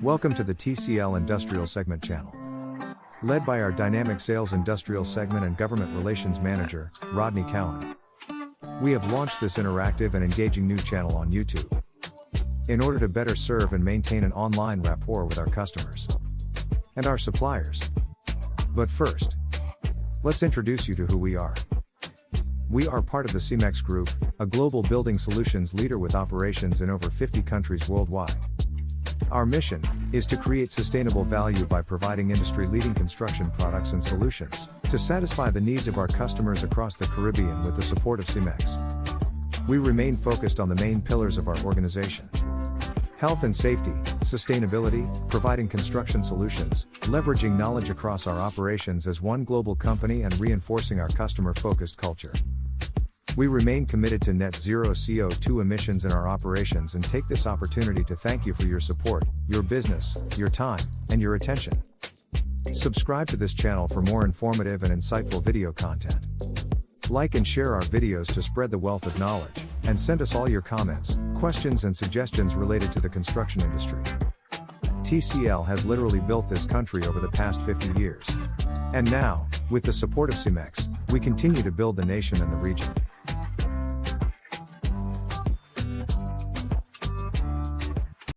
Welcome to the TCL Industrial Segment channel. Led by our dynamic sales industrial segment and government relations manager, Rodney Cowan. We have launched this interactive and engaging new channel on YouTube in order to better serve and maintain an online rapport with our customers and our suppliers. But first, let's introduce you to who we are. We are part of the Cemex Group, a global building solutions leader with operations in over 50 countries worldwide. Our mission is to create sustainable value by providing industry-leading construction products and solutions to satisfy the needs of our customers across the Caribbean with the support of Cemex. We remain focused on the main pillars of our organization: health and safety, sustainability, providing construction solutions, leveraging knowledge across our operations as one global company, and reinforcing our customer-focused culture. We remain committed to net zero CO2 emissions in our operations and take this opportunity to thank you for your support, your business, your time, and your attention. Subscribe to this channel for more informative and insightful video content. Like and share our videos to spread the wealth of knowledge, and send us all your comments, questions and suggestions related to the construction industry. TCL has literally built this country over the past 50 years. And now, with the support of Cemex, we continue to build the nation and the region.